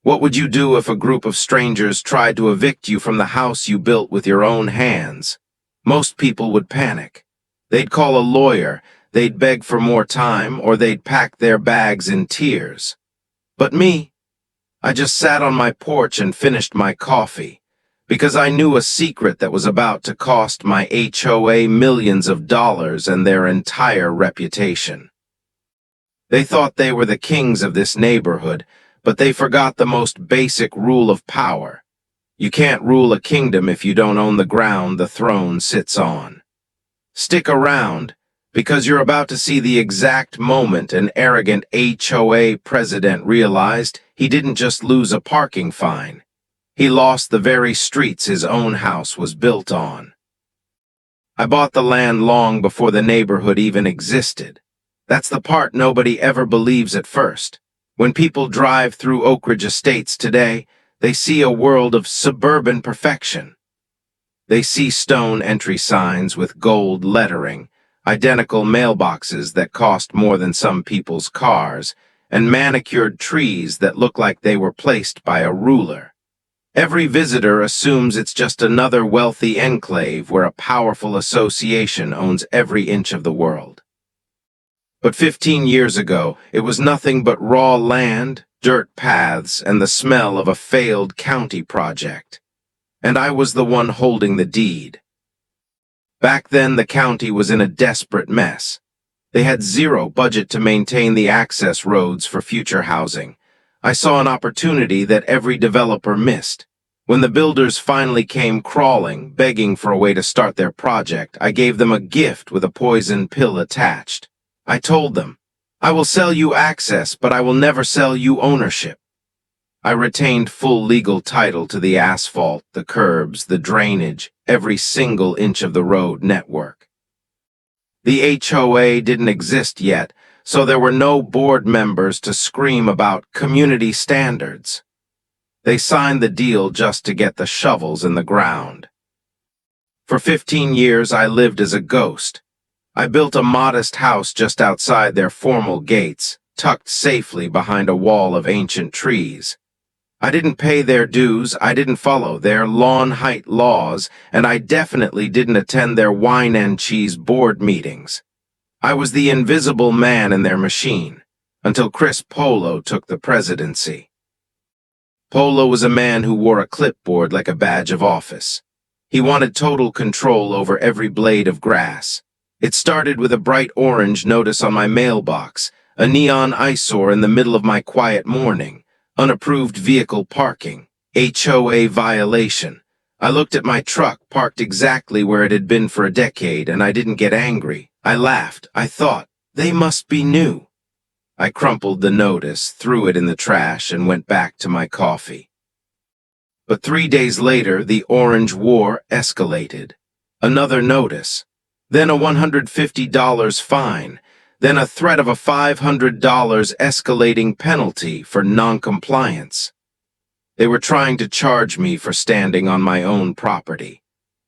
What would you do if a group of strangers tried to evict you from the house you built with your own hands? Most people would panic. They'd call a lawyer, they'd beg for more time, or they'd pack their bags in tears. But me, I just sat on my porch and finished my coffee, because I knew a secret that was about to cost my HOA millions of dollars and their entire reputation. They thought they were the kings of this neighborhood, but they forgot the most basic rule of power. You can't rule a kingdom if you don't own the ground the throne sits on. Stick around, because you're about to see the exact moment an arrogant HOA president realized he didn't just lose a parking fine. He lost the very streets his own house was built on. I bought the land long before the neighborhood even existed. That's the part nobody ever believes at first. When people drive through Oak Ridge Estates today, they see a world of suburban perfection. They see stone entry signs with gold lettering, identical mailboxes that cost more than some people's cars, and manicured trees that look like they were placed by a ruler. Every visitor assumes it's just another wealthy enclave where a powerful association owns every inch of the world. But 15 years ago, it was nothing but raw land, dirt paths, and the smell of a failed county project. And I was the one holding the deed. Back then, the county was in a desperate mess. They had zero budget to maintain the access roads for future housing. I saw an opportunity that every developer missed. When the builders finally came crawling, begging for a way to start their project, I gave them a gift with a poison pill attached. I told them, I will sell you access, but I will never sell you ownership. I retained full legal title to the asphalt, the curbs, the drainage, every single inch of the road network. The HOA didn't exist yet, so there were no board members to scream about community standards. They signed the deal just to get the shovels in the ground. For 15 years, I lived as a ghost. I built a modest house just outside their formal gates, tucked safely behind a wall of ancient trees. I didn't pay their dues, I didn't follow their lawn height laws, and I definitely didn't attend their wine and cheese board meetings. I was the invisible man in their machine, until Polo took the presidency. Polo was a man who wore a clipboard like a badge of office. He wanted total control over every blade of grass. It started with a bright orange notice on my mailbox, a neon eyesore in the middle of my quiet morning, unapproved vehicle parking, HOA violation. I looked at my truck parked exactly where it had been for a decade, and I didn't get angry. I laughed. I thought, they must be new. I crumpled the notice, threw it in the trash, and went back to my coffee. But 3 days later, the orange war escalated. Another notice. Then a $150 fine, then a threat of a $500 escalating penalty for non-compliance. They were trying to charge me for standing on my own property.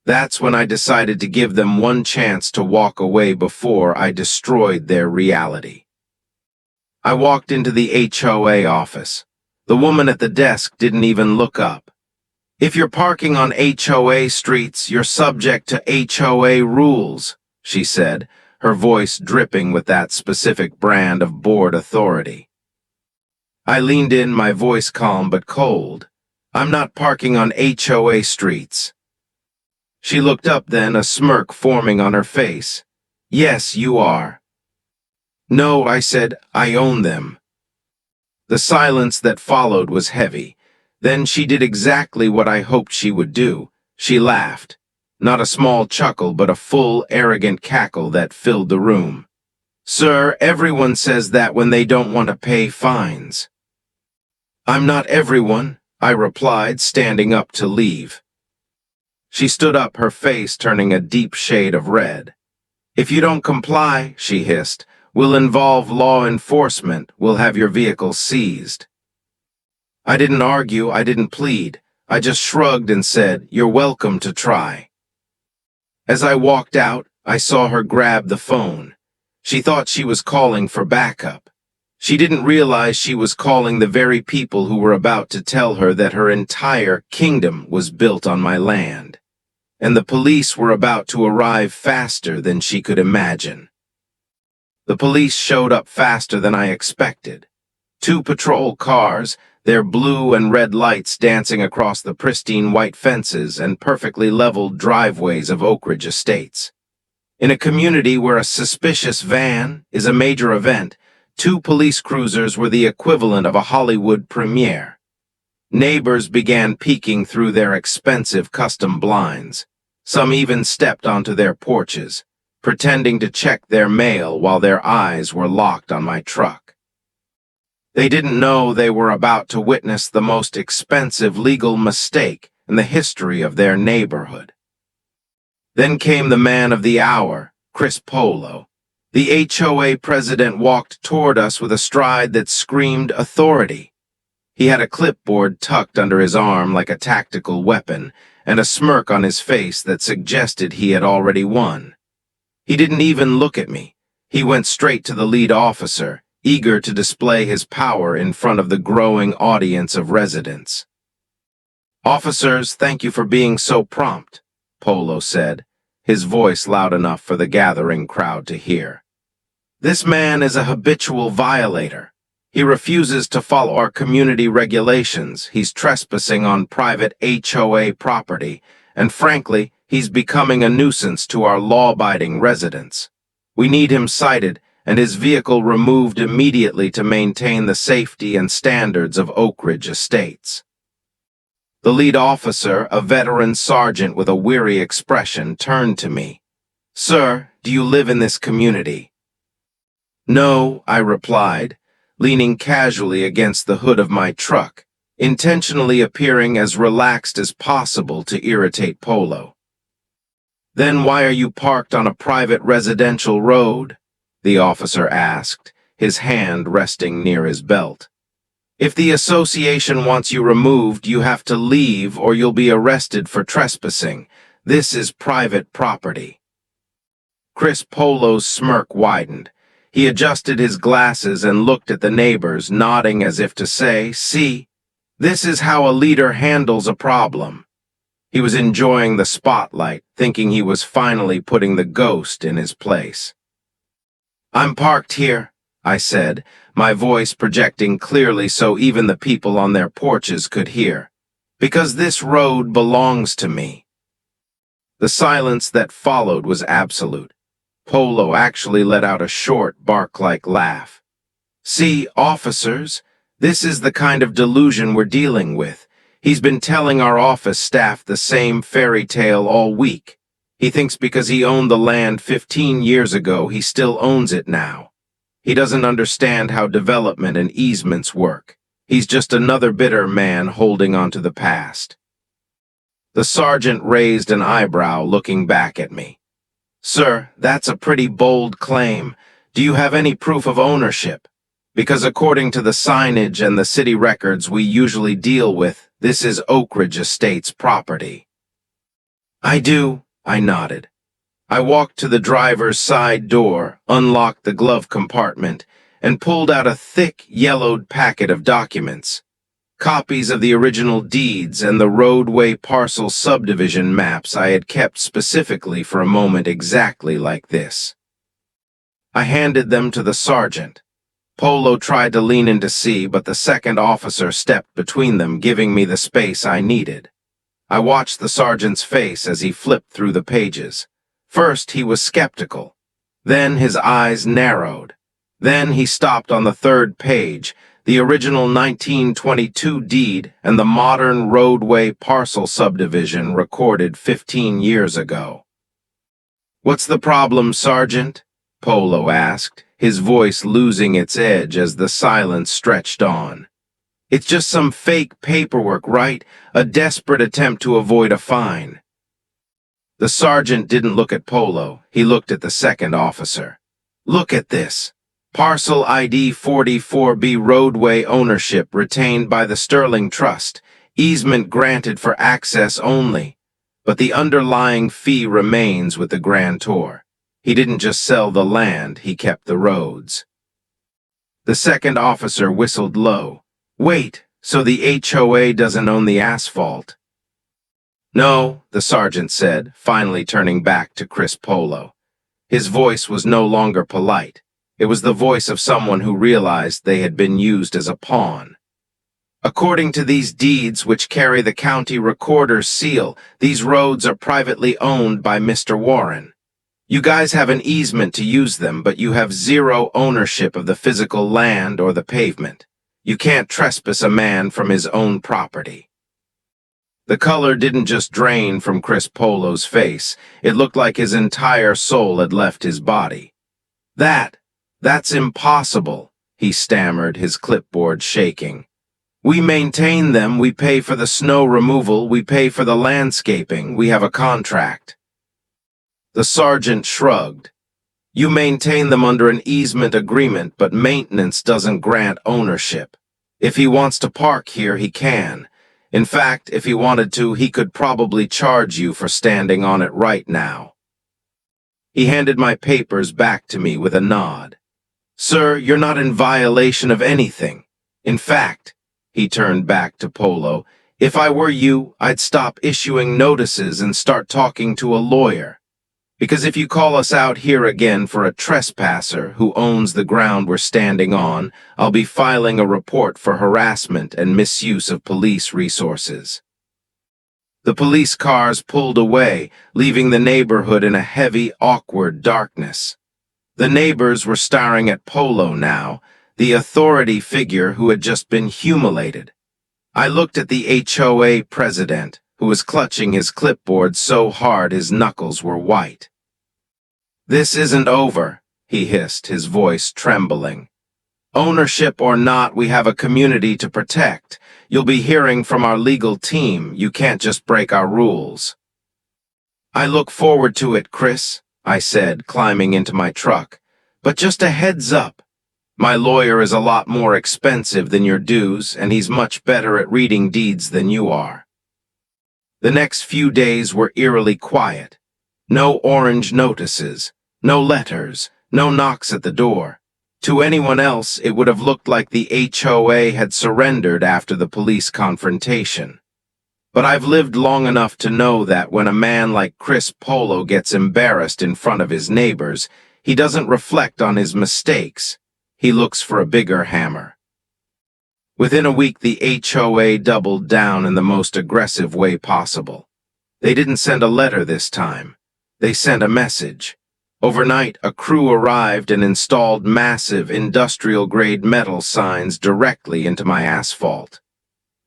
That's when I decided to give them one chance to walk away before I destroyed their reality. I walked into the HOA office. The woman at the desk didn't even look up. If you're parking on HOA streets, you're subject to HOA rules, she said, her voice dripping with that specific brand of board authority. I leaned in, my voice calm but cold. I'm not parking on HOA streets. She looked up then, a smirk forming on her face. Yes, you are. No, I said, I own them. The silence that followed was heavy. Then she did exactly what I hoped she would do. She laughed. Not a small chuckle, but a full, arrogant cackle that filled the room. Sir, everyone says that when they don't want to pay fines. I'm not everyone, I replied, standing up to leave. She stood up, her face turning a deep shade of red. If you don't comply, she hissed, we'll involve law enforcement, we'll have your vehicle seized. I didn't argue, I didn't plead. I just shrugged and said, you're welcome to try. As I walked out, I saw her grab the phone. She thought she was calling for backup. She didn't realize she was calling the very people who were about to tell her that her entire kingdom was built on my land, and the police were about to arrive faster than she could imagine. The police showed up faster than I expected. 2 patrol cars, their blue and red lights dancing across the pristine white fences and perfectly leveled driveways of Oak Ridge Estates. In a community where a suspicious van is a major event, 2 police cruisers were the equivalent of a Hollywood premiere. Neighbors began peeking through their expensive custom blinds. Some even stepped onto their porches, pretending to check their mail while their eyes were locked on my truck. They didn't know they were about to witness the most expensive legal mistake in the history of their neighborhood. Then came the man of the hour, Polo. The HOA president walked toward us with a stride that screamed authority. He had a clipboard tucked under his arm like a tactical weapon, and a smirk on his face that suggested he had already won. He didn't even look at me. He went straight to the lead officer, eager to display his power in front of the growing audience of residents. "Officers, thank you for being so prompt," Polo said, his voice loud enough for the gathering crowd to hear. "This man is a habitual violator. He refuses to follow our community regulations. He's trespassing on private HOA property, and frankly, he's becoming a nuisance to our law-abiding residents. We need him cited and his vehicle removed immediately to maintain the safety and standards of Oak Ridge Estates." The lead officer, a veteran sergeant with a weary expression, turned to me. "Sir, do you live in this community?" "No," I replied, leaning casually against the hood of my truck, intentionally appearing as relaxed as possible to irritate Polo. "Then why are you parked on a private residential road?" the officer asked, his hand resting near his belt. "If the association wants you removed, you have to leave or you'll be arrested for trespassing. This is private property." Polo's smirk widened. He adjusted his glasses and looked at the neighbors, nodding as if to say, "See, this is how a leader handles a problem." He was enjoying the spotlight, thinking he was finally putting the ghost in his place. "I'm parked here," I said, my voice projecting clearly so even the people on their porches could hear, "because this road belongs to me." The silence that followed was absolute. Polo actually let out a short, bark-like laugh. "See, officers, this is the kind of delusion we're dealing with. He's been telling our office staff the same fairy tale all week. He thinks because he owned the land 15 years ago, he still owns it now. He doesn't understand how development and easements work. He's just another bitter man holding on to the past." The sergeant raised an eyebrow, looking back at me. "Sir, that's a pretty bold claim. Do you have any proof of ownership? Because according to the signage and the city records we usually deal with, this is Oak Ridge Estates property." "I do," I nodded. I walked to the driver's side door, unlocked the glove compartment, and pulled out a thick, yellowed packet of documents. Copies of the original deeds and the roadway parcel subdivision maps I had kept specifically for a moment exactly like this. I handed them to the sergeant. Polo tried to lean in to see, but the second officer stepped between them, giving me the space I needed. I watched the sergeant's face as he flipped through the pages. First, he was skeptical. Then his eyes narrowed. Then he stopped on the third page, the original 1922 deed and the modern roadway parcel subdivision recorded 15 years ago. "What's the problem, Sergeant?" Polo asked, his voice losing its edge as the silence stretched on. "It's just some fake paperwork, right? A desperate attempt to avoid a fine." The sergeant didn't look at Polo. He looked at the second officer. "Look at this. Parcel ID 44B, roadway ownership retained by the Sterling Trust, easement granted for access only, but the underlying fee remains with the grantor. He didn't just sell the land, he kept the roads." The second officer whistled low. Wait, so the HOA doesn't own the asphalt? No, the sergeant said, finally turning back to Chris Polo. His voice was no longer polite. It was the voice of someone who realized they had been used as a pawn. According to these deeds, which carry the county recorder's seal, these roads are privately owned by Mr. Warren. You guys have an easement to use them, but you have zero ownership of the physical land or the pavement. You can't trespass a man from his own property. The color didn't just drain from Chris Polo's face. It looked like his entire soul had left his body. That's impossible, he stammered, his clipboard shaking. We maintain them, we pay for the snow removal, we pay for the landscaping, we have a contract. The sergeant shrugged. You maintain them under an easement agreement, but maintenance doesn't grant ownership. If he wants to park here, he can. In fact, if he wanted to, he could probably charge you for standing on it right now. He handed my papers back to me with a nod. Sir, you're not in violation of anything. In fact, he turned back to Polo, if I were you, I'd stop issuing notices and start talking to a lawyer. Because if you call us out here again for a trespasser who owns the ground we're standing on, I'll be filing a report for harassment and misuse of police resources. The police cars pulled away, leaving the neighborhood in a heavy, awkward darkness. The neighbors were staring at Polo now, the authority figure who had just been humiliated. I looked at the HOA President, who was clutching his clipboard so hard his knuckles were white. This isn't over, he hissed, his voice trembling. Ownership or not, we have a community to protect. You'll be hearing from our legal team. You can't just break our rules. I look forward to it, Chris, I said, climbing into my truck. But just a heads up. My lawyer is a lot more expensive than your dues, and he's much better at reading deeds than you are. The next few days were eerily quiet. No orange notices, no letters, no knocks at the door. To anyone else, it would have looked like the HOA had surrendered after the police confrontation. But I've lived long enough to know that when a man like Chris Polo gets embarrassed in front of his neighbors, he doesn't reflect on his mistakes. He looks for a bigger hammer. Within a week, the HOA doubled down in the most aggressive way possible. They didn't send a letter this time. They sent a message. Overnight, a crew arrived and installed massive industrial-grade metal signs directly into my asphalt.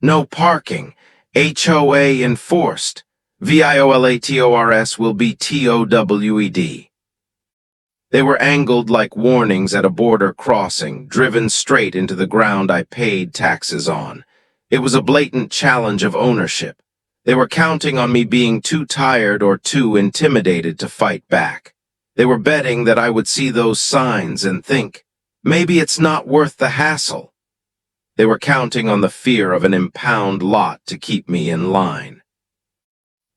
No parking. HOA enforced. VIOLATORS will be TOWED. They were angled like warnings at a border crossing, driven straight into the ground I paid taxes on. It was a blatant challenge of ownership. They were counting on me being too tired or too intimidated to fight back. They were betting that I would see those signs and think, maybe it's not worth the hassle. They were counting on the fear of an impound lot to keep me in line.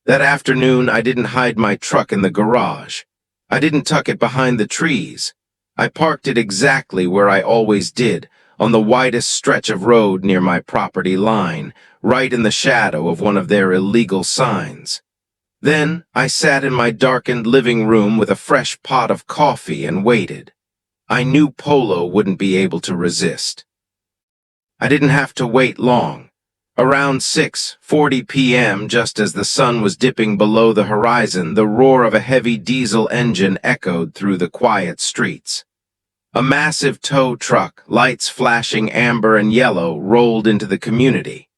That afternoon, I didn't hide my truck in the garage. I didn't tuck it behind the trees. I parked it exactly where I always did, on the widest stretch of road near my property line, right in the shadow of one of their illegal signs. Then I sat in my darkened living room with a fresh pot of coffee and waited. I knew Polo wouldn't be able to resist. I didn't have to wait long. Around 6:40 p.m., just as the sun was dipping below the horizon, the roar of a heavy diesel engine echoed through the quiet streets. A massive tow truck, lights flashing amber and yellow, rolled into the community.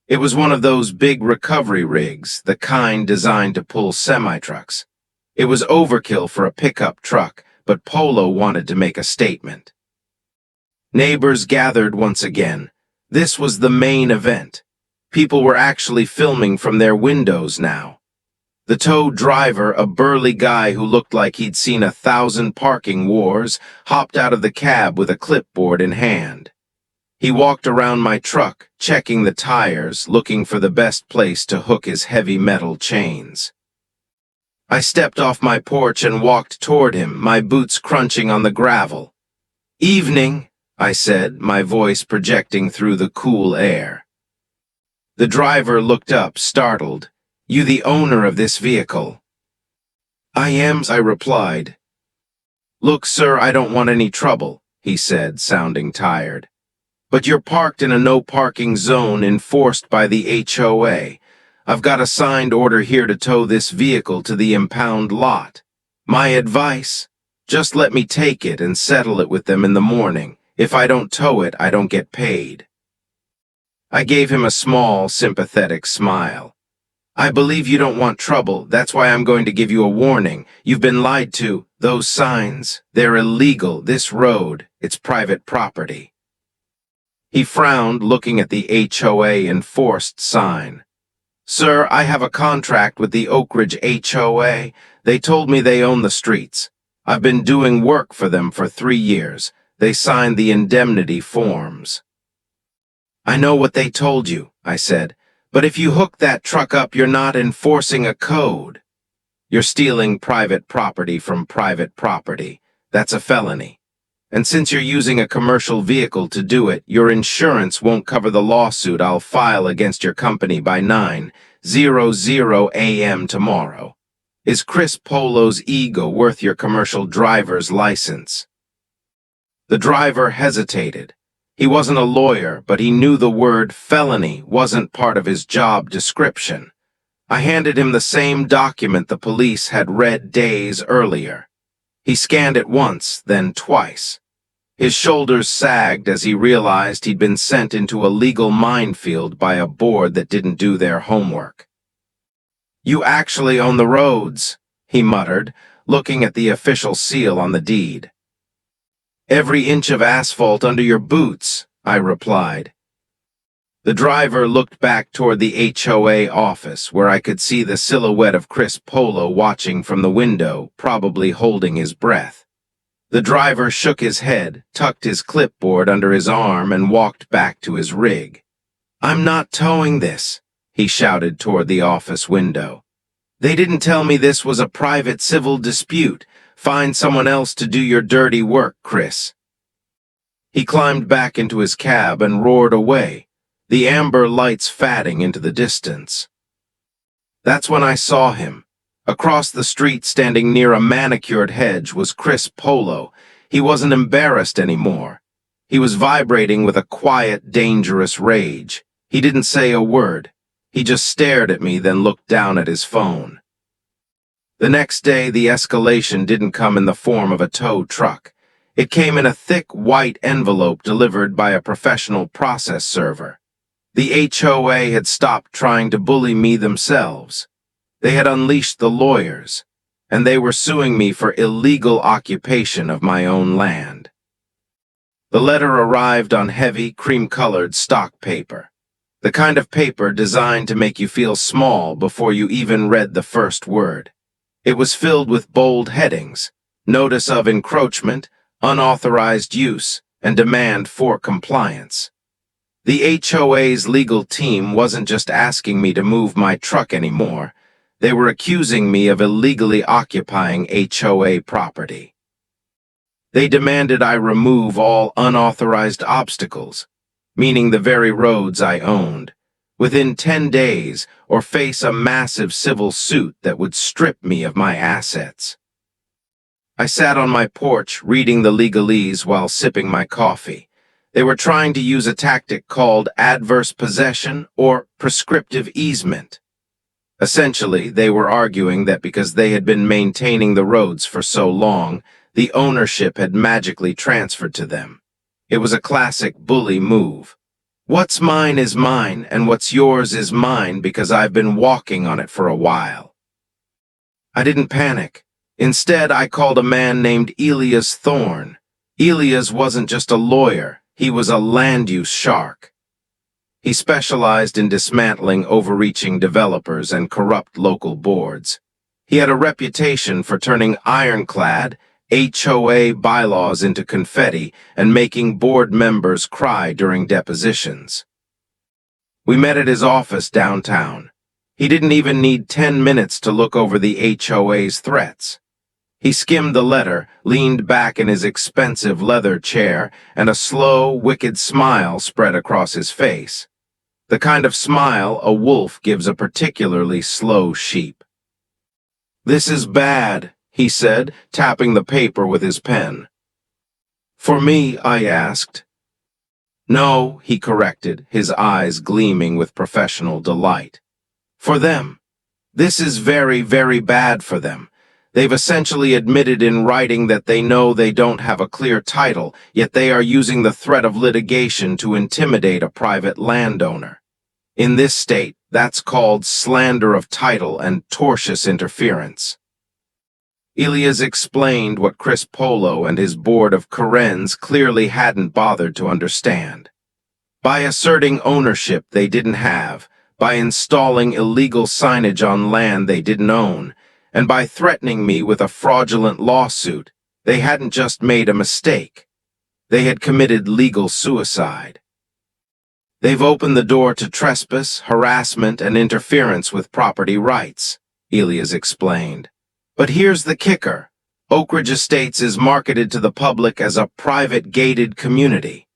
It was one of those big recovery rigs, the kind designed to pull semi-trucks. It was overkill for a pickup truck, but Polo wanted to make a statement. Neighbors gathered once again. This was the main event. People were actually filming from their windows now. The tow driver, a burly guy who looked like he'd seen 1,000 parking wars, hopped out of the cab with a clipboard in hand. He walked around my truck, checking the tires, looking for the best place to hook his heavy metal chains. I stepped off my porch and walked toward him, my boots crunching on the gravel. "Evening," I said, my voice projecting through the cool air. The driver looked up, startled. You the owner of this vehicle? I am, I replied. Look, sir, I don't want any trouble, he said, sounding tired. But you're parked in a no parking zone enforced by the HOA. I've got a signed order here to tow this vehicle to the impound lot. My advice? Just let me take it and settle it with them in the morning. If I don't tow it, I don't get paid. I gave him a small, sympathetic smile. I believe you don't want trouble. That's why I'm going to give you a warning. You've been lied to. Those signs, they're illegal. This road, it's private property. He frowned, looking at the HOA enforced sign. Sir, I have a contract with the Oak Ridge HOA. They told me they own the streets. I've been doing work for them for 3 years. They signed the indemnity forms. I know what they told you, I said. But if you hook that truck up, you're not enforcing a code. You're stealing private property from private property. That's a felony. And since you're using a commercial vehicle to do it, your insurance won't cover the lawsuit I'll file against your company by 9:00 a.m. tomorrow. Is Chris Polo's ego worth your commercial driver's license? The driver hesitated. He wasn't a lawyer, but he knew the word felony wasn't part of his job description. I handed him the same document the police had read days earlier. He scanned it once, then twice. His shoulders sagged as he realized he'd been sent into a legal minefield by a board that didn't do their homework. You actually own the roads, he muttered, looking at the official seal on the deed. Every inch of asphalt under your boots, I replied. The driver looked back toward the HOA office, where I could see the silhouette of Chris Polo watching from the window, probably holding his breath. The driver shook his head, tucked his clipboard under his arm, and walked back to his rig. I'm not towing this, he shouted toward the office window. They didn't tell me this was a private civil dispute. Find someone else to do your dirty work, Chris. He climbed back into his cab and roared away, the amber lights fading into the distance. That's when I saw him. Across the street, standing near a manicured hedge, was Chris Polo. He wasn't embarrassed anymore. He was vibrating with a quiet, dangerous rage. He didn't say a word. He just stared at me, then looked down at his phone. The next day, the escalation didn't come in the form of a tow truck. It came in a thick, white envelope delivered by a professional process server. The HOA had stopped trying to bully me themselves. They had unleashed the lawyers, and they were suing me for illegal occupation of my own land. The letter arrived on heavy, cream-colored stock paper, the kind of paper designed to make you feel small before you even read the first word. It was filled with bold headings: notice of encroachment, unauthorized use, and demand for compliance. The HOA's legal team wasn't just asking me to move my truck anymore. They were accusing me of illegally occupying HOA property. They demanded I remove all unauthorized obstacles, meaning the very roads I owned, within 10 days, or face a massive civil suit that would strip me of my assets. I sat on my porch reading the legalese while sipping my coffee. They were trying to use a tactic called adverse possession or prescriptive easement. Essentially, they were arguing that because they had been maintaining the roads for so long, the ownership had magically transferred to them. It was a classic bully move. What's mine is mine, and what's yours is mine because I've been walking on it for a while. I didn't panic. Instead, I called a man named Elias Thorne. Elias wasn't just a lawyer, he was a land-use shark. He specialized in dismantling overreaching developers and corrupt local boards. He had a reputation for turning ironclad HOA bylaws into confetti and making board members cry during depositions. We met at his office downtown. He didn't even need 10 minutes to look over the HOA's threats. He skimmed the letter, leaned back in his expensive leather chair, and a slow, wicked smile spread across his face. The kind of smile a wolf gives a particularly slow sheep. "This is bad," he said, tapping the paper with his pen. "For me?" I asked. "No," he corrected, his eyes gleaming with professional delight. "For them. This is very, very bad for them. They've essentially admitted in writing that they know they don't have a clear title, yet they are using the threat of litigation to intimidate a private landowner. In this state, that's called slander of title and tortious interference." Elias explained what Chris Polo and his board of Karens clearly hadn't bothered to understand. By asserting ownership they didn't have, by installing illegal signage on land they didn't own, and by threatening me with a fraudulent lawsuit, they hadn't just made a mistake. They had committed legal suicide. "They've opened the door to trespass, harassment, and interference with property rights," Elias explained. "But here's the kicker. Oak Ridge Estates is marketed to the public as a private gated community.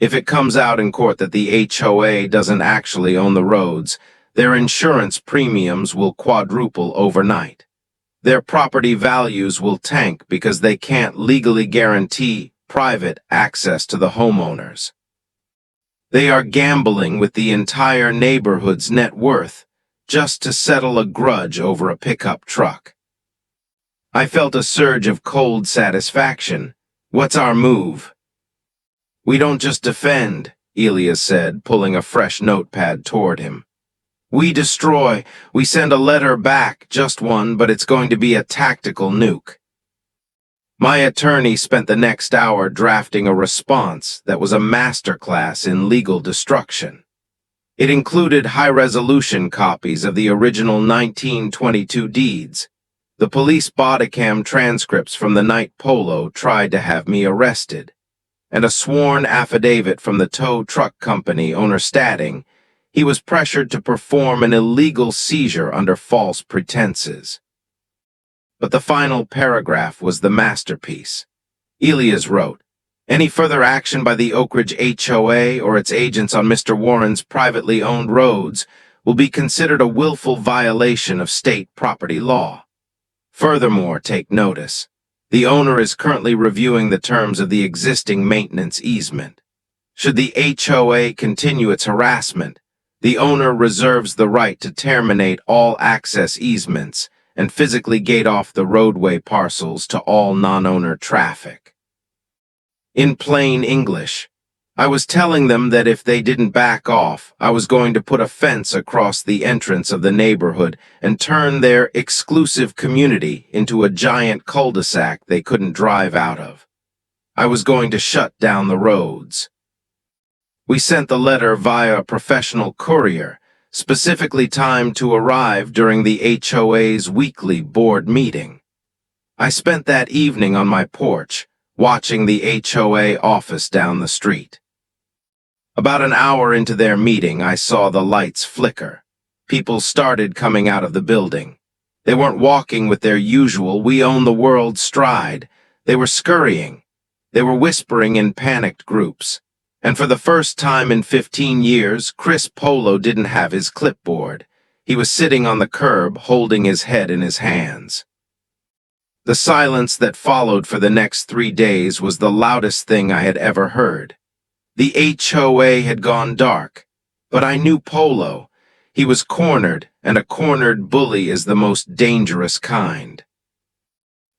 If it comes out in court that the HOA doesn't actually own the roads, their insurance premiums will quadruple overnight. Their property values will tank because they can't legally guarantee private access to the homeowners. They are gambling with the entire neighborhood's net worth just to settle a grudge over a pickup truck." I felt a surge of cold satisfaction. "What's our move?" "We don't just defend," Elias said, pulling a fresh notepad toward him. "We destroy. We send a letter back, just one, but it's going to be a tactical nuke." My attorney spent the next hour drafting a response that was a masterclass in legal destruction. It included high-resolution copies of the original 1922 deeds. The police bodycam transcripts from the night Polo tried to have me arrested, and a sworn affidavit from the tow truck company owner stating he was pressured to perform an illegal seizure under false pretenses. But the final paragraph was the masterpiece. Elias wrote, "Any further action by the Oak Ridge HOA or its agents on Mr. Warren's privately owned roads will be considered a willful violation of state property law. Furthermore, take notice. The owner is currently reviewing the terms of the existing maintenance easement. Should the HOA continue its harassment, the owner reserves the right to terminate all access easements and physically gate off the roadway parcels to all non-owner traffic." In plain English, I was telling them that if they didn't back off, I was going to put a fence across the entrance of the neighborhood and turn their exclusive community into a giant cul-de-sac they couldn't drive out of. I was going to shut down the roads. We sent the letter via a professional courier, specifically timed to arrive during the HOA's weekly board meeting. I spent that evening on my porch, watching the HOA office down the street. About an hour into their meeting, I saw the lights flicker. People started coming out of the building. They weren't walking with their usual "we own the world" stride. They were scurrying. They were whispering in panicked groups. And for the first time in 15 years, Chris Polo didn't have his clipboard. He was sitting on the curb, holding his head in his hands. The silence that followed for the next 3 days was the loudest thing I had ever heard. The HOA had gone dark, but I knew Polo. He was cornered, and a cornered bully is the most dangerous kind.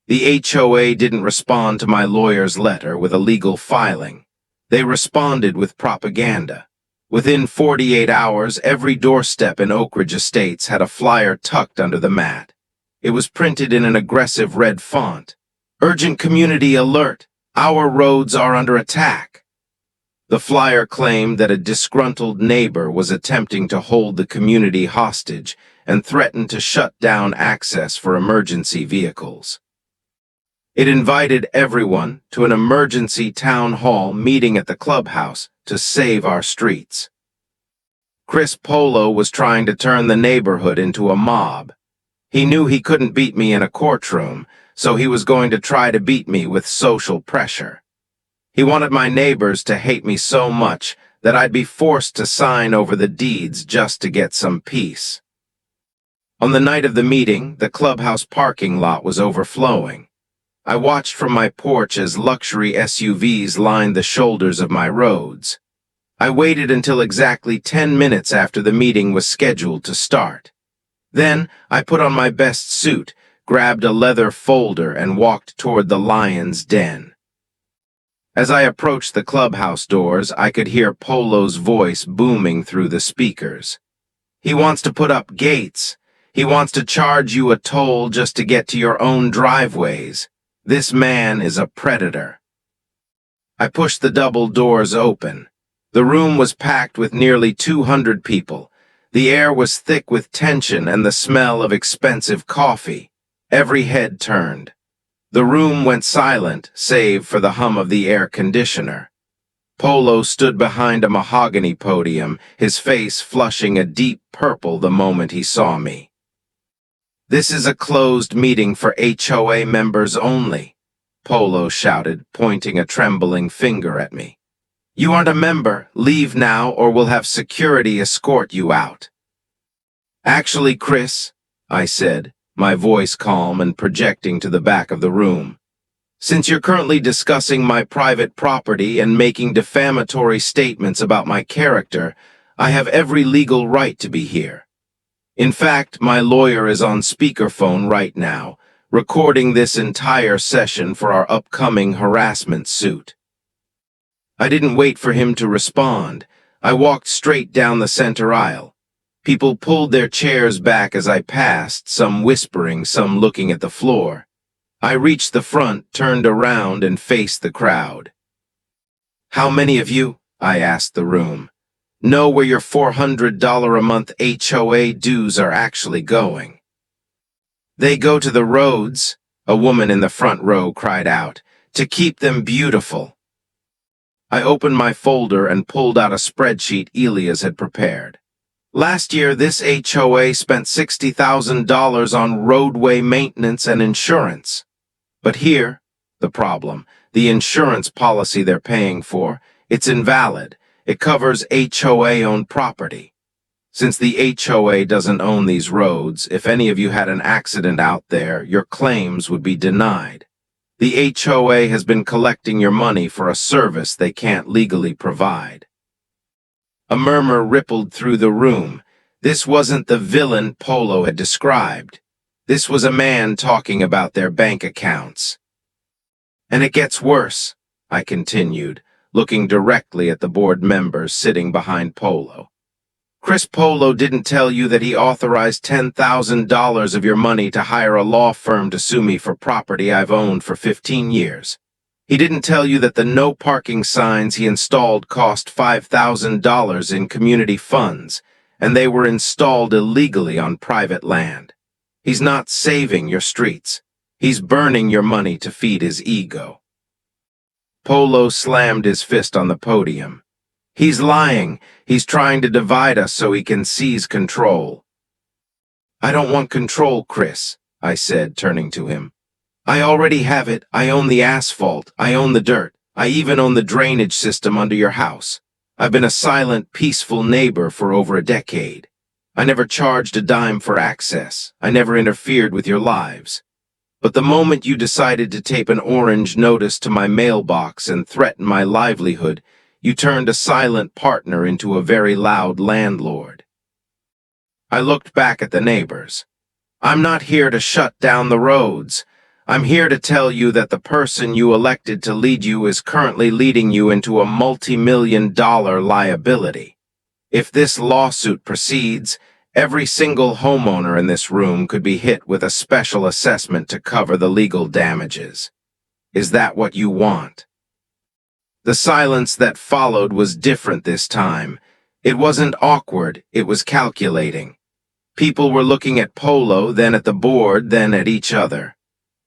The HOA didn't respond to my lawyer's letter with a legal filing. They responded with propaganda. Within 48 hours, every doorstep in Oak Ridge Estates had a flyer tucked under the mat. It was printed in an aggressive red font. "Urgent community alert! Our roads are under attack." The flyer claimed that a disgruntled neighbor was attempting to hold the community hostage and threatened to shut down access for emergency vehicles. It invited everyone to an emergency town hall meeting at the clubhouse to save our streets. Chris Polo was trying to turn the neighborhood into a mob. He knew he couldn't beat me in a courtroom, so he was going to try to beat me with social pressure. He wanted my neighbors to hate me so much that I'd be forced to sign over the deeds just to get some peace. On the night of the meeting, the clubhouse parking lot was overflowing. I watched from my porch as luxury SUVs lined the shoulders of my roads. I waited until exactly 10 minutes after the meeting was scheduled to start. Then I put on my best suit, grabbed a leather folder, and walked toward the lion's den. As I approached the clubhouse doors, I could hear Polo's voice booming through the speakers. He wants to put up gates. He wants to charge you a toll just to get to your own driveways. This man is a predator. I pushed the double doors open. The room was packed with nearly 200 people. The air was thick with tension and the smell of expensive coffee. Every head turned. The room went silent, save for the hum of the air conditioner. Polo stood behind a mahogany podium, his face flushing a deep purple the moment he saw me. "This is a closed meeting for HOA members only," Polo shouted, pointing a trembling finger at me. "You aren't a member. Leave now or we'll have security escort you out." "Actually, Chris," I said, my voice calm and projecting to the back of the room, "since you're currently discussing my private property and making defamatory statements about my character, I have every legal right to be here. In fact, my lawyer is on speakerphone right now, recording this entire session for our upcoming harassment suit." I didn't wait for him to respond. I walked straight down the center aisle. People pulled their chairs back as I passed, some whispering, some looking at the floor. I reached the front, turned around, and faced the crowd. "How many of you," I asked the room, "know where your $400 a month HOA dues are actually going?" "They go to the roads," a woman in the front row cried out, "to keep them beautiful." I opened my folder and pulled out a spreadsheet Elias had prepared. Last year, this HOA spent $60,000 on roadway maintenance and insurance. But here, the problem, the insurance policy they're paying for, it's invalid. It covers HOA-owned property. Since the HOA doesn't own these roads, if any of you had an accident out there, your claims would be denied. The HOA has been collecting your money for a service they can't legally provide. A murmur rippled through the room. This wasn't the villain Polo had described. This was a man talking about their bank accounts. "And it gets worse," I continued, looking directly at the board members sitting behind Polo. "Chris Polo didn't tell you that he authorized $10,000 of your money to hire a law firm to sue me for property I've owned for 15 years. He didn't tell you that the no parking signs he installed cost $5,000 in community funds, and they were installed illegally on private land. He's not saving your streets. He's burning your money to feed his ego." Polo slammed his fist on the podium. "He's lying. He's trying to divide us so he can seize control." "I don't want control, Chris," I said, turning to him. "I already have it. I own the asphalt. I own the dirt. I even own the drainage system under your house. I've been a silent, peaceful neighbor for over a decade. I never charged a dime for access. I never interfered with your lives. But the moment you decided to tape an orange notice to my mailbox and threaten my livelihood, you turned a silent partner into a very loud landlord." I looked back at the neighbors. "I'm not here to shut down the roads. I'm here to tell you that the person you elected to lead you is currently leading you into a multi-million-dollar liability. If this lawsuit proceeds, every single homeowner in this room could be hit with a special assessment to cover the legal damages. Is that what you want?" The silence that followed was different this time. It wasn't awkward, it was calculating. People were looking at Polo, then at the board, then at each other.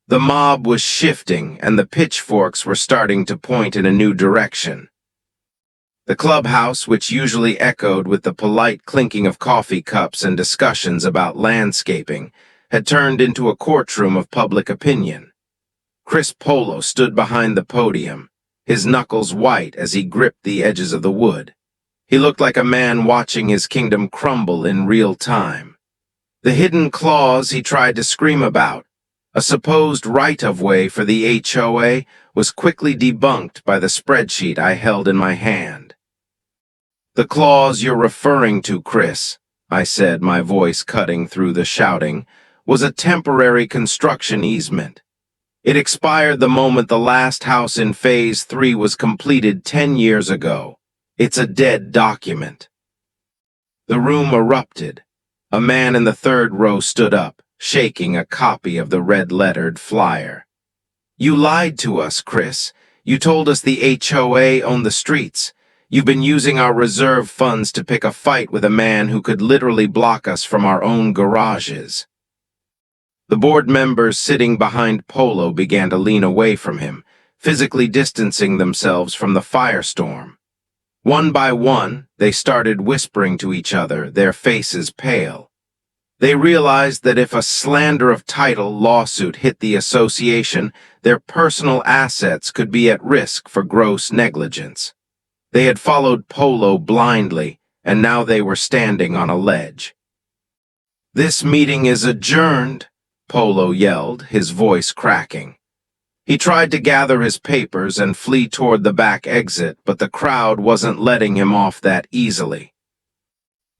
The mob was shifting, and the pitchforks were starting to point in a new direction. The clubhouse, which usually echoed with the polite clinking of coffee cups and discussions about landscaping, had turned into a courtroom of public opinion. Chris Polo stood behind the podium, his knuckles white as he gripped the edges of the wood. He looked like a man watching his kingdom crumble in real time. The hidden clause he tried to scream about, a supposed right-of-way for the HOA, was quickly debunked by the spreadsheet I held in my hand. "The clause you're referring to, Chris," I said, my voice cutting through the shouting, "was a temporary construction easement. It expired the moment the last house in Phase 3 was completed 10 years ago. It's a dead document." The room erupted. A man in the third row stood up, shaking a copy of the red-lettered flyer. "You lied to us, Chris. You told us the HOA owned the streets. You've been using our reserve funds to pick a fight with a man who could literally block us from our own garages." The board members sitting behind Polo began to lean away from him, physically distancing themselves from the firestorm. One by one, they started whispering to each other, their faces pale. They realized that if a slander of title lawsuit hit the association, their personal assets could be at risk for gross negligence. They had followed Polo blindly, and now they were standing on a ledge. "This meeting is adjourned," Polo yelled, his voice cracking. He tried to gather his papers and flee toward the back exit, but the crowd wasn't letting him off that easily.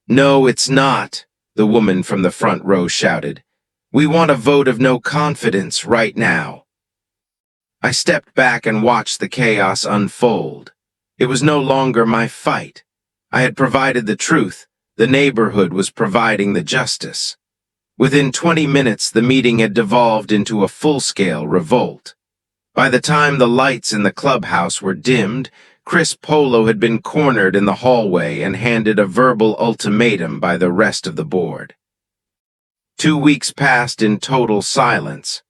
"No, it's not," the woman from the front row shouted. "We want a vote of no confidence right now." I stepped back and watched the chaos unfold. It was no longer my fight. I had provided the truth. The neighborhood was providing the justice. Within 20 minutes, the meeting had devolved into a full-scale revolt. By the time the lights in the clubhouse were dimmed, Chris Polo had been cornered in the hallway and handed a verbal ultimatum by the rest of the board. 2 weeks passed in total silence.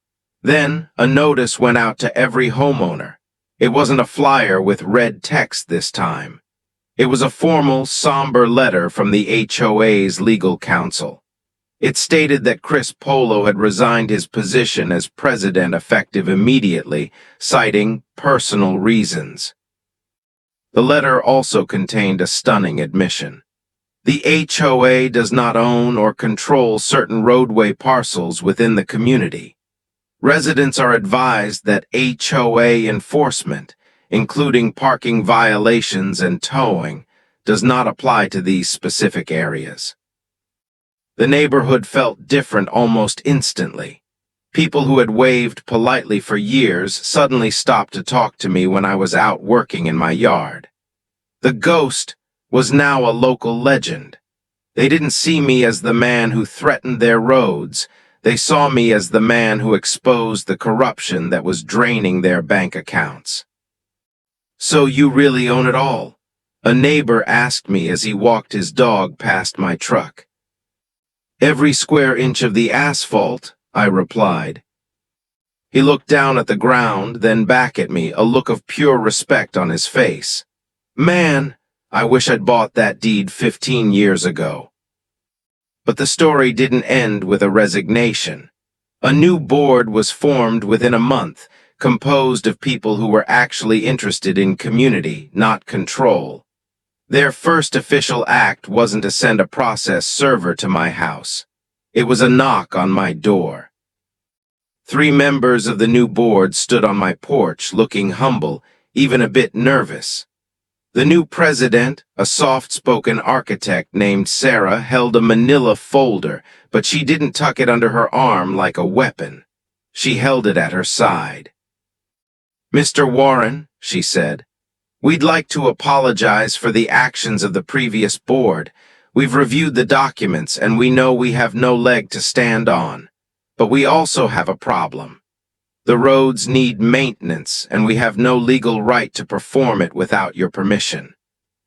Then, a notice went out to every homeowner. It wasn't a flyer with red text this time. It was a formal, somber letter from the HOA's legal counsel. It stated that Chris Polo had resigned his position as president effective immediately, citing personal reasons. The letter also contained a stunning admission. The HOA does not own or control certain roadway parcels within the community. Residents are advised that HOA enforcement, including parking violations and towing, does not apply to these specific areas. The neighborhood felt different almost instantly. People who had waved politely for years suddenly stopped to talk to me when I was out working in my yard. The ghost was now a local legend. They didn't see me as the man who threatened their roads. They saw me as the man who exposed the corruption that was draining their bank accounts. "So you really own it all?" a neighbor asked me as he walked his dog past my truck. "Every square inch of the asphalt," I replied. He looked down at the ground, then back at me, a look of pure respect on his face. "Man, I wish I'd bought that deed 15 years ago." But the story didn't end with a resignation. A new board was formed within a month, composed of people who were actually interested in community, not control. Their first official act wasn't to send a process server to my house. It was a knock on my door. 3 members of the new board stood on my porch, looking humble, even a bit nervous. The new president, a soft-spoken architect named Sarah, held a manila folder, but she didn't tuck it under her arm like a weapon. She held it at her side. "Mr. Warren," she said, "we'd like to apologize for the actions of the previous board. We've reviewed the documents and we know we have no leg to stand on. But we also have a problem. The roads need maintenance and we have no legal right to perform it without your permission.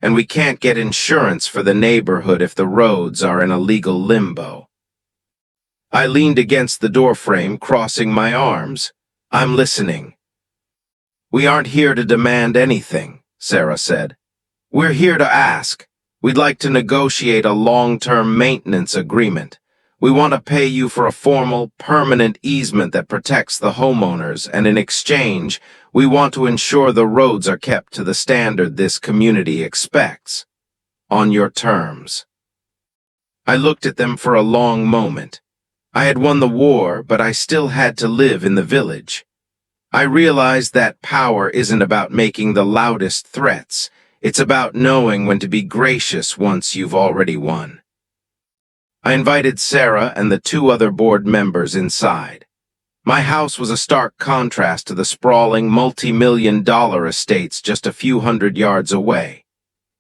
And we can't get insurance for the neighborhood if the roads are in a legal limbo." I leaned against the doorframe, crossing my arms. "I'm listening." "We aren't here to demand anything," Sarah said. "We're here to ask. We'd like to negotiate a long-term maintenance agreement. We want to pay you for a formal, permanent easement that protects the homeowners, and in exchange, we want to ensure the roads are kept to the standard this community expects. On your terms." I looked at them for a long moment. I had won the war, but I still had to live in the village. I realized that power isn't about making the loudest threats. It's about knowing when to be gracious once you've already won. I invited Sarah and the 2 other board members inside. My house was a stark contrast to the sprawling multi-million-dollar estates just a few hundred yards away.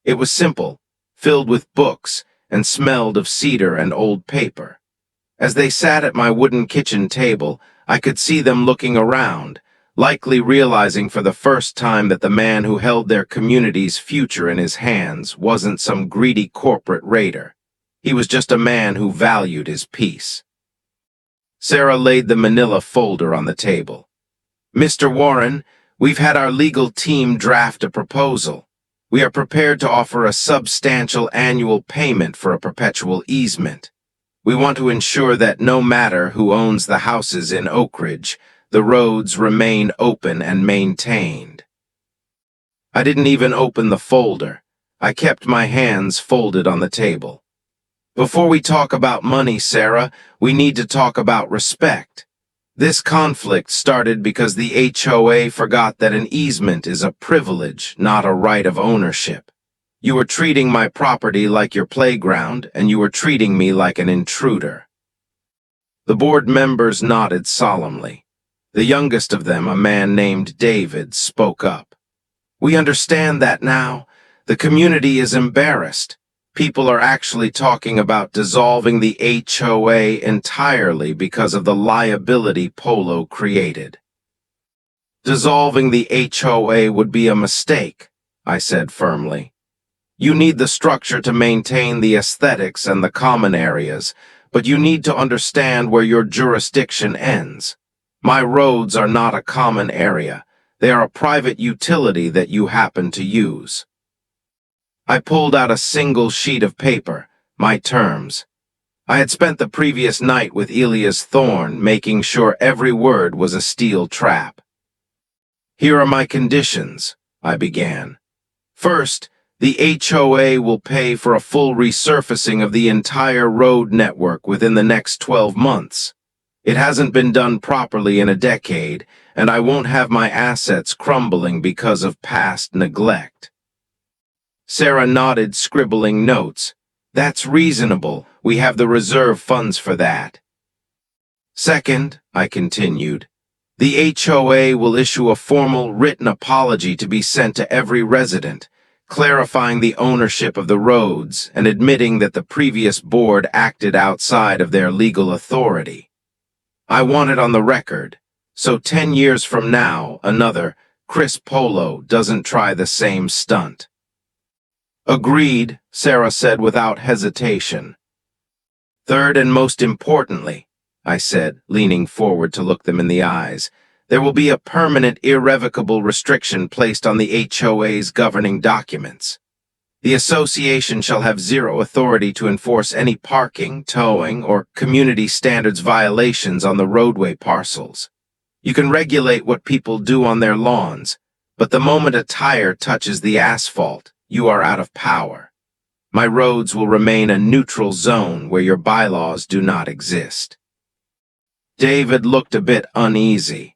It was simple, filled with books, and smelled of cedar and old paper. As they sat at my wooden kitchen table, I could see them looking around, likely realizing for the first time that the man who held their community's future in his hands wasn't some greedy corporate raider. He was just a man who valued his peace. Sarah laid the manila folder on the table. "Mr. Warren, we've had our legal team draft a proposal. We are prepared to offer a substantial annual payment for a perpetual easement. We want to ensure that no matter who owns the houses in Oak Ridge, the roads remain open and maintained." I didn't even open the folder. I kept my hands folded on the table. "Before we talk about money, Sarah, we need to talk about respect. This conflict started because the HOA forgot that an easement is a privilege, not a right of ownership. You were treating my property like your playground, and you were treating me like an intruder." The board members nodded solemnly. The youngest of them, a man named David, spoke up. "We understand that now. The community is embarrassed. People are actually talking about dissolving the HOA entirely because of the liability Polo created." "Dissolving the HOA would be a mistake," I said firmly. "You need the structure to maintain the aesthetics and the common areas, but you need to understand where your jurisdiction ends. My roads are not a common area. They are a private utility that you happen to use." I pulled out a single sheet of paper, my terms. I had spent the previous night with Elias Thorne, making sure every word was a steel trap. "Here are my conditions," I began. "First, the HOA will pay for a full resurfacing of the entire road network within the next 12 months. It hasn't been done properly in a decade, and I won't have my assets crumbling because of past neglect." Sarah nodded, scribbling notes. "That's reasonable. We have the reserve funds for that." "Second," I continued, "the HOA will issue a formal written apology to be sent to every resident, clarifying the ownership of the roads and admitting that the previous board acted outside of their legal authority. I want it on the record, so 10 years from now, another Chris Polo doesn't try the same stunt." "Agreed," Sarah said without hesitation. "Third and most importantly," I said, leaning forward to look them in the eyes, "there will be a permanent, irrevocable restriction placed on the HOA's governing documents. The association shall have zero authority to enforce any parking, towing, or community standards violations on the roadway parcels. You can regulate what people do on their lawns, but the moment a tire touches the asphalt, you are out of power. My roads will remain a neutral zone where your bylaws do not exist." David looked a bit uneasy.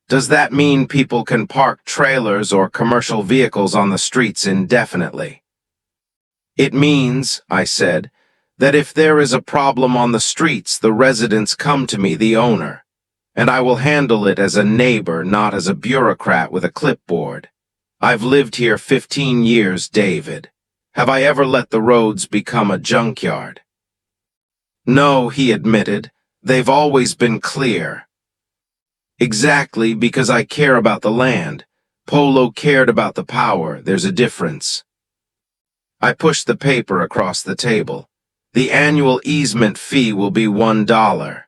"Does that mean people can park trailers or commercial vehicles on the streets indefinitely?" "It means," I said, "that if there is a problem on the streets, the residents come to me, the owner, and I will handle it as a neighbor, not as a bureaucrat with a clipboard. I've lived here 15 years, David. Have I ever let the roads become a junkyard?" "No," he admitted. "They've always been clear." "Exactly, because I care about the land. Polo cared about the power. There's a difference." I pushed the paper across the table. "The annual easement fee will be $1.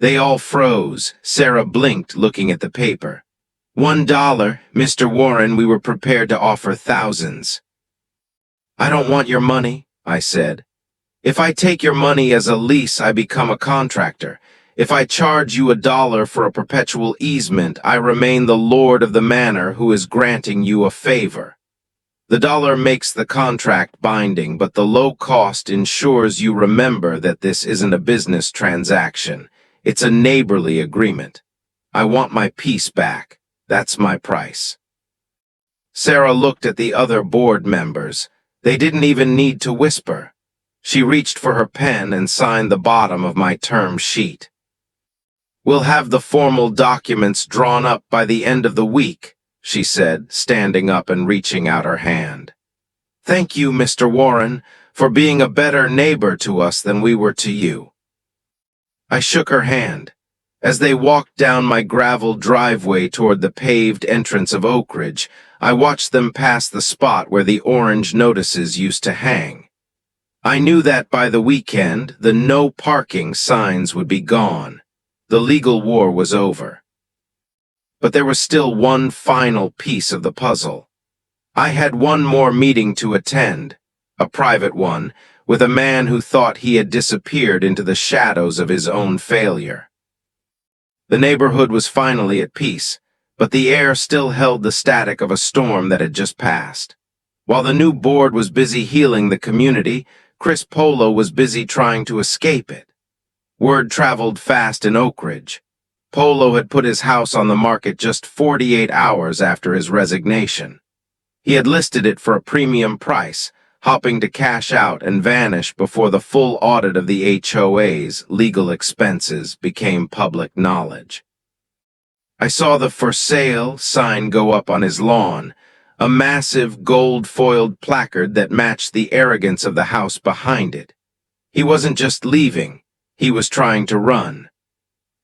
They all froze. Sarah blinked, looking at the paper. $1, Mr. Warren, we were prepared to offer thousands." "I don't want your money," I said. If I take your money as a lease, I become a contractor. If I charge you $1 for a perpetual easement, I remain the lord of the manor who is granting you a favor. The dollar makes the contract binding, but the low cost ensures you remember that this isn't a business transaction. It's a neighborly agreement. I want my peace back. That's my price. Sarah looked at the other board members. They didn't even need to whisper. She reached for her pen and signed the bottom of my term sheet. "We'll have the formal documents drawn up by the end of the week," she said, standing up and reaching out her hand. "Thank you, Mr. Warren, for being a better neighbor to us than we were to you." I shook her hand. As they walked down my gravel driveway toward the paved entrance of Oak Ridge, I watched them pass the spot where the orange notices used to hang. I knew that by the weekend, the no parking signs would be gone. The legal war was over. But there was still one final piece of the puzzle. I had one more meeting to attend, a private one, with a man who thought he had disappeared into the shadows of his own failure. The neighborhood was finally at peace, but the air still held the static of a storm that had just passed. While the new board was busy healing the community, Chris Polo was busy trying to escape it. Word traveled fast in Oak Ridge. Polo had put his house on the market just 48 hours after his resignation. He had listed it for a premium price, hoping to cash out and vanish before the full audit of the HOA's legal expenses became public knowledge. I saw the "for sale" sign go up on his lawn, a massive gold-foiled placard that matched the arrogance of the house behind it. He wasn't just leaving, he was trying to run.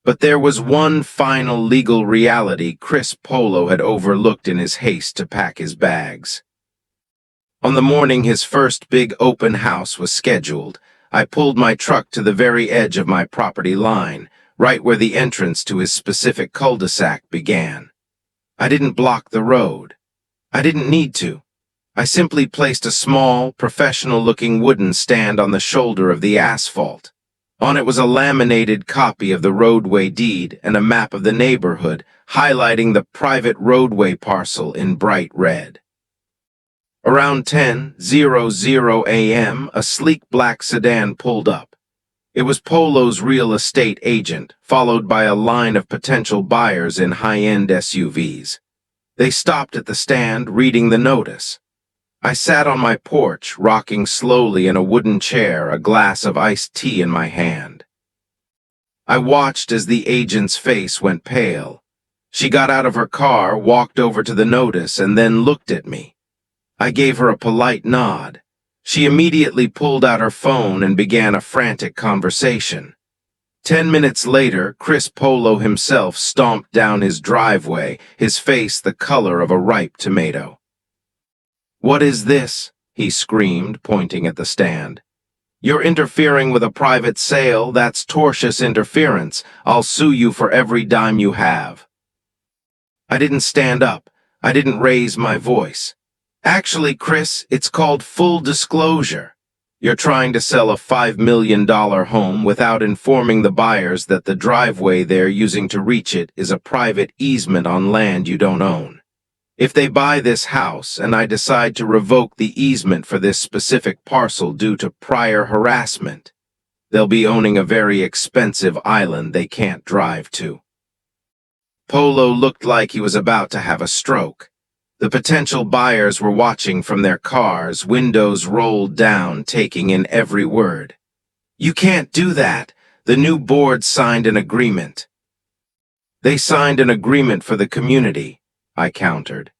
But there was one final legal reality Chris Polo had overlooked in his haste to pack his bags. On the morning his first big open house was scheduled, I pulled my truck to the very edge of my property line, right where the entrance to his specific cul-de-sac began. I didn't block the road. I didn't need to. I simply placed a small, professional-looking wooden stand on the shoulder of the asphalt. On it was a laminated copy of the roadway deed and a map of the neighborhood, highlighting the private roadway parcel in bright red. Around 10:00 a.m., a sleek black sedan pulled up. It was Polo's real estate agent, followed by a line of potential buyers in high-end SUVs. They stopped at the stand, reading the notice. I sat on my porch, rocking slowly in a wooden chair, a glass of iced tea in my hand. I watched as the agent's face went pale. She got out of her car, walked over to the notice, and then looked at me. I gave her a polite nod. She immediately pulled out her phone and began a frantic conversation. 10 minutes later, Chris Polo himself stomped down his driveway, his face the color of a ripe tomato. "What is this?" he screamed, pointing at the stand. "You're interfering with a private sale. That's tortious interference. I'll sue you for every dime you have." I didn't stand up. I didn't raise my voice. "Actually, Chris, it's called full disclosure. You're trying to sell a $5 million home without informing the buyers that the driveway they're using to reach it is a private easement on land you don't own. If they buy this house and I decide to revoke the easement for this specific parcel due to prior harassment, they'll be owning a very expensive island they can't drive to." Polo looked like he was about to have a stroke. The potential buyers were watching from their cars, windows rolled down, taking in every word. "You can't do that. The new board signed an agreement." "They signed an agreement for the community," I countered.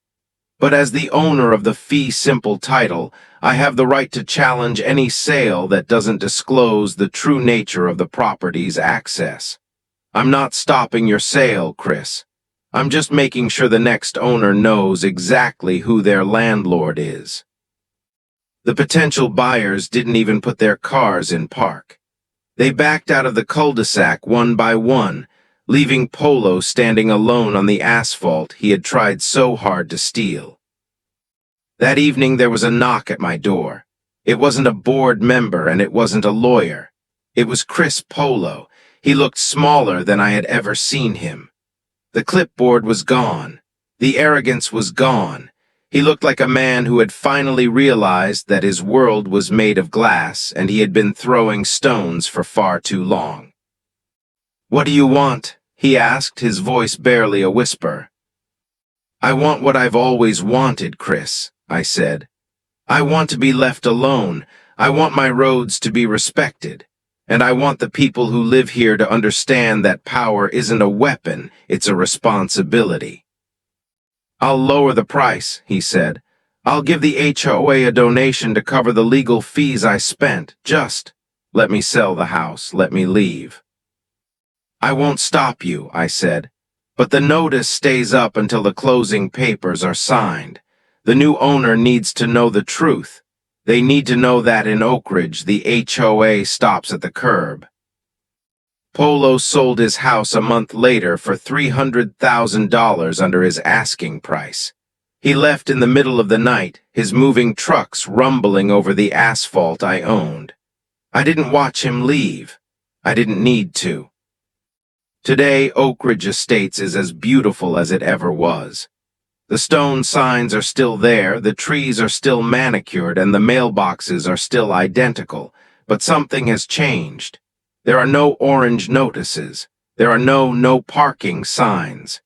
"But as the owner of the fee simple title, I have the right to challenge any sale that doesn't disclose the true nature of the property's access. I'm not stopping your sale, Chris. I'm just making sure the next owner knows exactly who their landlord is." The potential buyers didn't even put their cars in park. They backed out of the cul-de-sac one by one, leaving Polo standing alone on the asphalt he had tried so hard to steal. That evening there was a knock at my door. It wasn't a board member and it wasn't a lawyer. It was Chris Polo. He looked smaller than I had ever seen him. The clipboard was gone. The arrogance was gone. He looked like a man who had finally realized that his world was made of glass and he had been throwing stones for far too long. "What do you want?" he asked, his voice barely a whisper. "I want what I've always wanted, Chris," I said. "I want to be left alone. I want my roads to be respected. And I want the people who live here to understand that power isn't a weapon, it's a responsibility." "I'll lower the price," he said. "I'll give the HOA a donation to cover the legal fees I spent. Just let me sell the house, let me leave." "I won't stop you," I said. "But the notice stays up until the closing papers are signed. The new owner needs to know the truth. They need to know that in Oak Ridge, the HOA stops at the curb." Polo sold his house a month later for $300,000 under his asking price. He left in the middle of the night, his moving trucks rumbling over the asphalt I owned. I didn't watch him leave. I didn't need to. Today, Oak Ridge Estates is as beautiful as it ever was. The stone signs are still there, the trees are still manicured, and the mailboxes are still identical, but something has changed. There are no orange notices. There are no parking signs.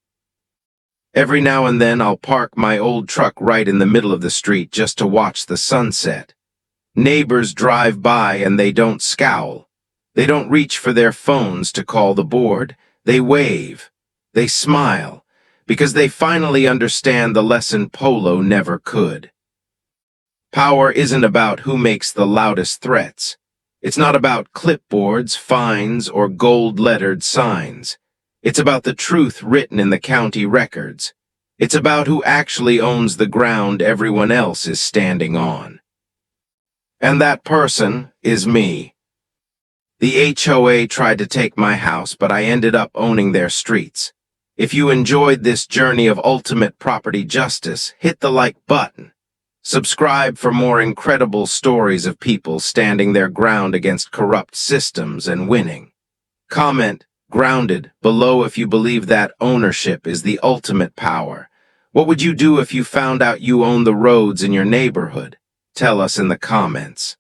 Every now and then I'll park my old truck right in the middle of the street just to watch the sunset. Neighbors drive by and they don't scowl. They don't reach for their phones to call the board. They wave. They smile, because they finally understand the lesson Polo never could. Power isn't about who makes the loudest threats. It's not about clipboards, fines, or gold-lettered signs. It's about the truth written in the county records. It's about who actually owns the ground everyone else is standing on. And that person is me. The HOA tried to take my house, but I ended up owning their streets. If you enjoyed this journey of ultimate property justice, hit the like button. Subscribe for more incredible stories of people standing their ground against corrupt systems and winning. Comment, grounded, below if you believe that ownership is the ultimate power. What would you do if you found out you own the roads in your neighborhood? Tell us in the comments.